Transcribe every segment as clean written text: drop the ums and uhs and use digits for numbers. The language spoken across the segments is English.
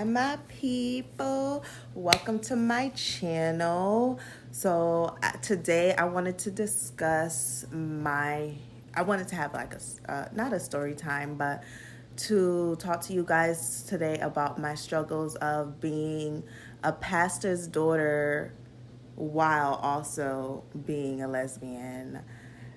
my people. Welcome to my channel. So today I wanted to discuss I wanted to have like not a story time, but to talk to you guys today about my struggles of being a pastor's daughter while also being a lesbian.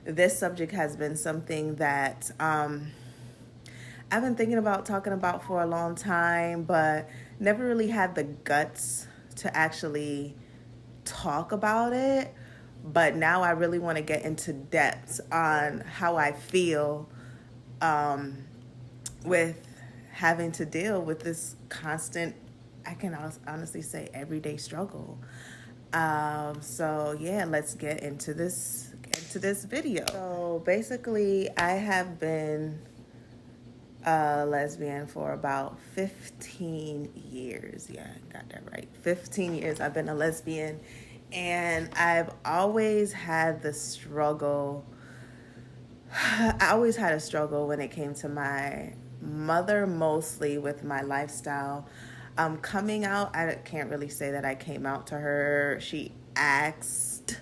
This subject has been something that I've been thinking about talking about for a long time, but never really had the guts to actually talk about it. But now I really want to get into depth on how I feel with having to deal with this constant, I can honestly say, everyday struggle. So yeah, let's get into this video. So basically, I have been a lesbian for about 15 years. Yeah, I got that right. 15 years I've been a lesbian, and I've always had the struggle. I always had a struggle when it came to my mother, mostly with my lifestyle. Coming out, I can't really say that I came out to her. She asked,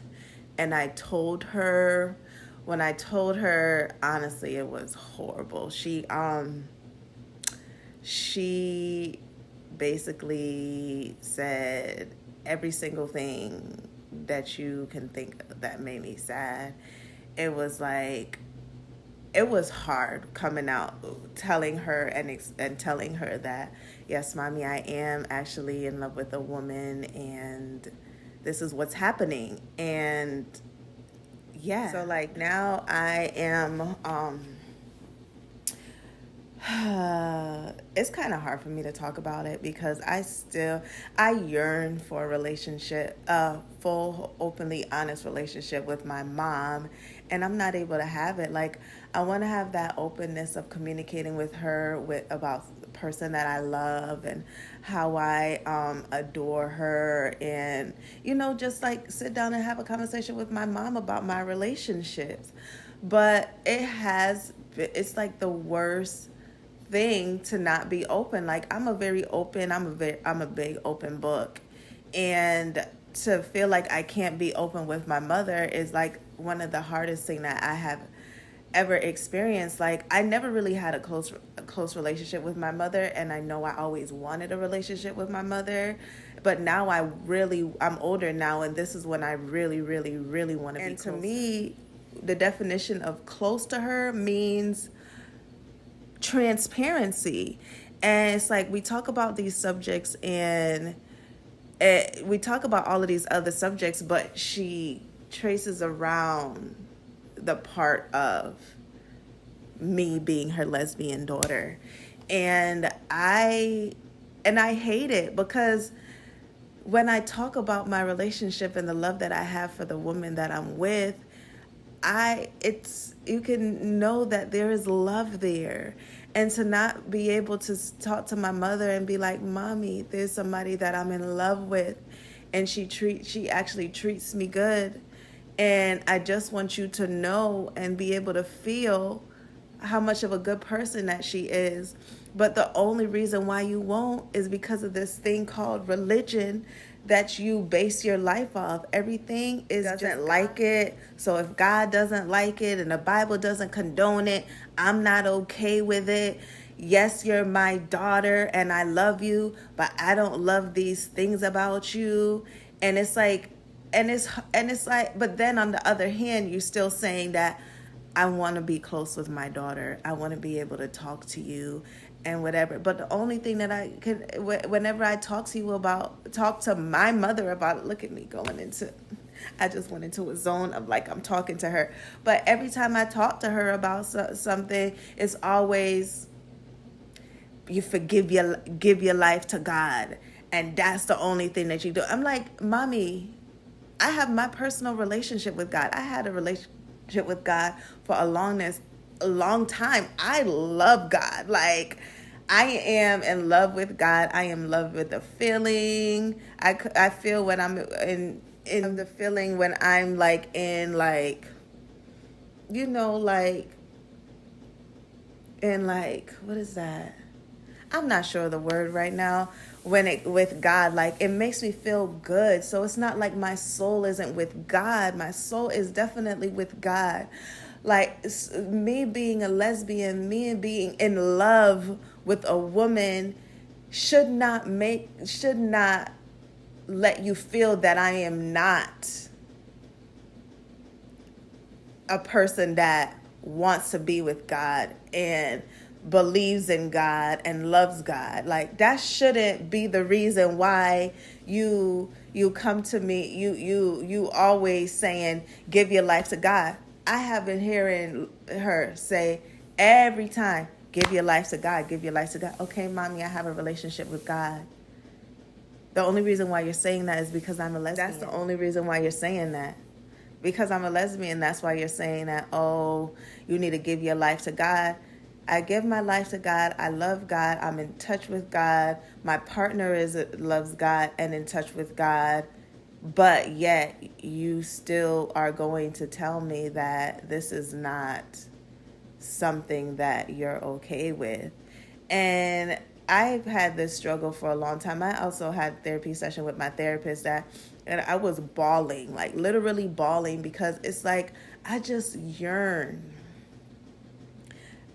and I told her. When I told her, honestly, it was horrible. She basically said every single thing that you can think of that made me sad. It was like, it was hard coming out, telling her and telling her that, yes, mommy, I am actually in love with a woman, and this is what's happening. And yeah, so like now I am it's kind of hard for me to talk about it because I yearn for a relationship, a full, openly honest relationship with my mom, and I'm not able to have it. Like, I want to have that openness of communicating with her about the person that I love and how I adore her, and just like sit down and have a conversation with my mom about my relationships. But it's like the worst thing to not be open. Like, I'm a big open book, and to feel like I can't be open with my mother is like one of the hardest thing that I have ever experienced. Like, I never really had a close relationship with my mother, and I know I always wanted a relationship with my mother, but now I'm older now, and this is when I really, really, really want to be close. And to me, the definition of close to her means transparency. And it's like, we talk about these subjects, and we talk about all of these other subjects, but she traces around the part of me being her lesbian daughter. And I hate it, because when I talk about my relationship and the love that I have for the woman that I'm with, you can know that there is love there. And to not be able to talk to my mother and be like, mommy, there's somebody that I'm in love with, and she actually treats me good, and I just want you to know and be able to feel how much of a good person that she is. But the only reason why you won't is because of this thing called religion that you base your life off. Everything doesn't like it. So if God doesn't like it and the Bible doesn't condone it, I'm not okay with it. Yes, you're my daughter and I love you, but I don't love these things about you. And it's like, but then on the other hand, you're still saying that I want to be close with my daughter. I want to be able to talk to you and whatever. But the only thing that I can, whenever I talk to my mother about it, look at me I just went into a zone of like, I'm talking to her. But every time I talk to her about something, it's always, you give your life to God, and that's the only thing that you do. I'm like, mommy, I have my personal relationship with God. I had a relationship with God for a long time. I love God. Like, I am in love with God. I am in love with the feeling. I feel when I'm in the feeling when I'm like in like, like in like, what is that? I'm not sure of the word right now, when it with God, like it makes me feel good. So it's not like my soul isn't with God. My soul is definitely with God. Like me being a lesbian, me being in love with a woman should not let you feel that I am not a person that wants to be with God and believes in God and loves God. Like that shouldn't be the reason why you come to me, you always saying give your life to God. I have been hearing her say every time, give your life to God, give your life to God. Okay, mommy, I have a relationship with God. The only reason why you're saying that is because I'm a lesbian. That's the only reason why you're saying that. Because I'm a lesbian, that's why you're saying that, oh, you need to give your life to God. I give my life to God. I love God. I'm in touch with God. My partner loves God and in touch with God. But yet you still are going to tell me that this is not something that you're okay with. And I've had this struggle for a long time. I also had a therapy session with my therapist and I was bawling, like literally bawling, because it's like I just yearn.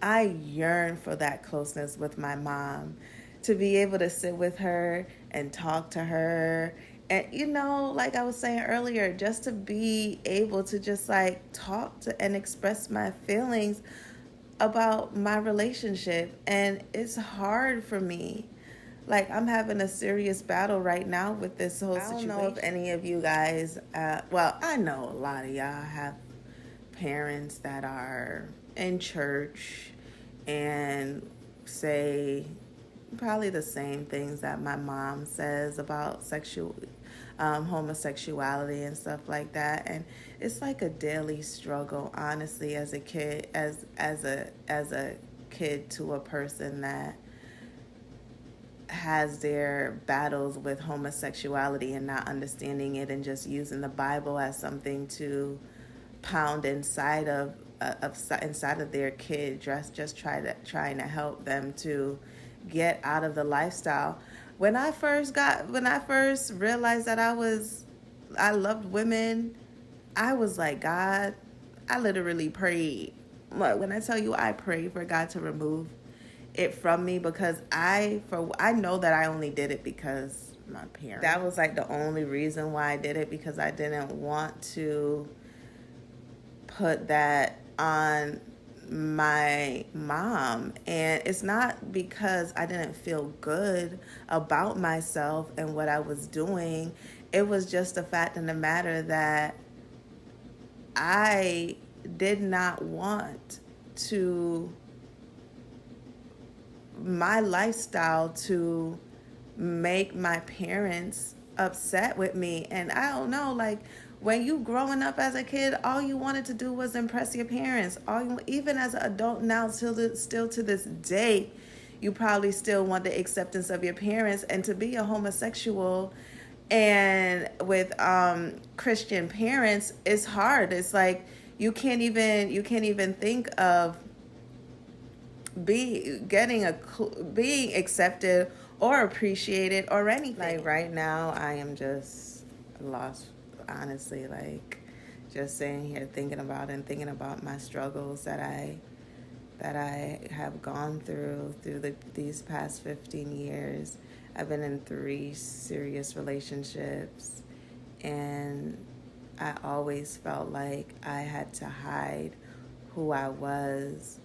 I yearn for that closeness with my mom, to be able to sit with her and talk to her. And, like I was saying earlier, just to be able to just like talk to and express my feelings about my relationship. And it's hard for me. Like, I'm having a serious battle right now with this whole situation. I don't know if any of you guys, well, I know a lot of y'all have parents that are in church and say probably the same things that my mom says about homosexuality and stuff like that. And it's like a daily struggle, honestly, as a kid, as a kid to a person that has their battles with homosexuality and not understanding it and just using the Bible as something to pound inside of their kid, just trying to help them to get out of the lifestyle. When I first realized that I loved women, I was like, God, I literally prayed. Look, when I tell you I prayed for God to remove it from me, because I know that I only did it because my parents. That was like the only reason why I did it, because I didn't want to put that on my mom. And it's not because I didn't feel good about myself and what I was doing. It was just the fact of the matter that I did not want to my lifestyle to make my parents upset with me. And I don't know, like, when you growing up as a kid, all you wanted to do was impress your parents. Even as an adult now, still to this day, you probably still want the acceptance of your parents. And to be a homosexual and with Christian parents, it's hard. It's like you can't even think of being accepted or appreciated or anything. Like right now, I am just lost, honestly. Like just sitting here thinking about my struggles that I have gone through these past 15 years. I've been in 3 serious relationships, and I always felt like I had to hide who I was.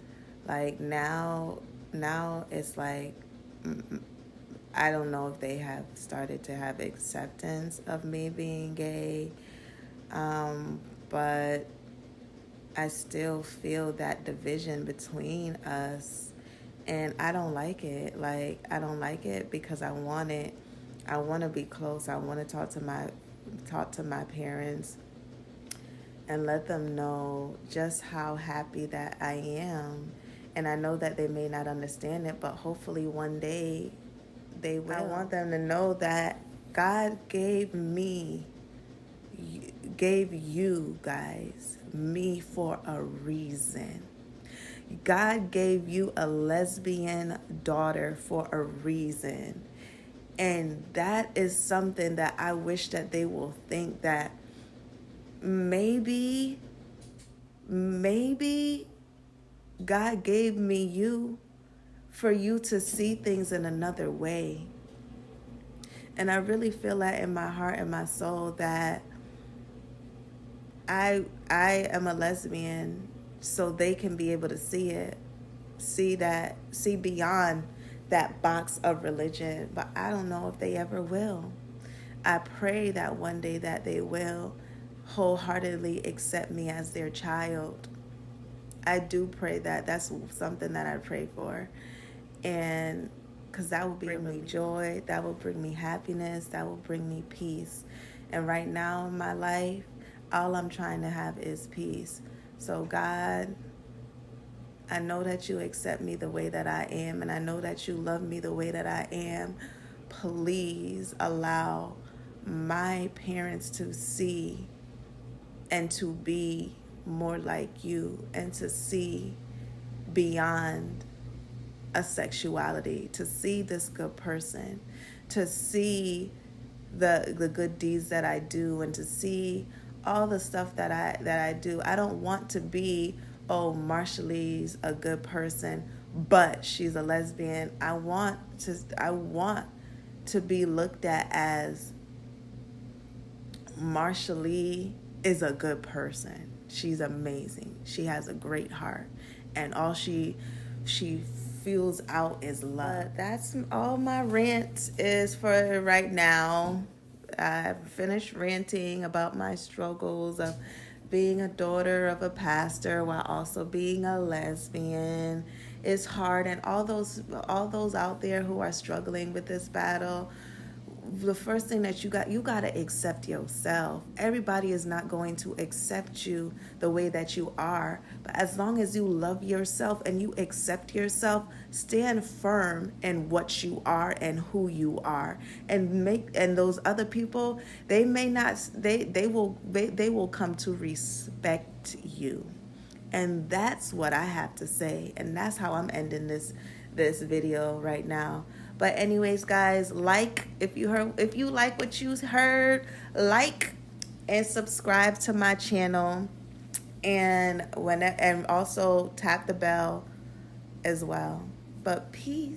Like now it's like, I don't know if they have started to have acceptance of me being gay, but I still feel that division between us, and I don't like it. Like, I don't like it because I want to be close. I want to talk to my parents and let them know just how happy that I am. And I know that they may not understand it, but hopefully one day they will. I want them to know that God gave you guys, me for a reason. God gave you a lesbian daughter for a reason. And that is something that I wish that they will think, that maybe, maybe God gave me you for you to see things in another way. And I really feel that in my heart and my soul, that I am a lesbian so they can be able to see it, see beyond that box of religion. But I don't know if they ever will. I pray that one day that they will wholeheartedly accept me as their child. I do pray that. That's something that I pray for. And because that will bring me joy, that will bring me happiness, that will bring me peace. And right now in my life, all I'm trying to have is peace. So God, I know that you accept me the way that I am, and I know that you love me the way that I am. Please allow my parents to see and to be more like you, and to see beyond a sexuality, to see this good person, to see the good deeds that I do, and to see all the stuff that I do. I don't want to be, oh, Marshallie's a good person, but she's a lesbian. I want to be looked at as Marshallie is a good person. She's amazing. She has a great heart, and all she feels out is love. That's all my rant is for right now. I've finished ranting about my struggles of being a daughter of a pastor while also being a lesbian. It's hard, and all those out there who are struggling with this battle, the first thing that you got to accept yourself. Everybody is not going to accept you the way that you are, but as long as you love yourself and you accept yourself, stand firm in what you are and who you are, and those other people, they may not, they will come to respect you. And that's what I have to say, and that's how I'm ending this video right now. But anyways, guys, if you like what you heard, like and subscribe to my channel, and and also tap the bell as well. But peace.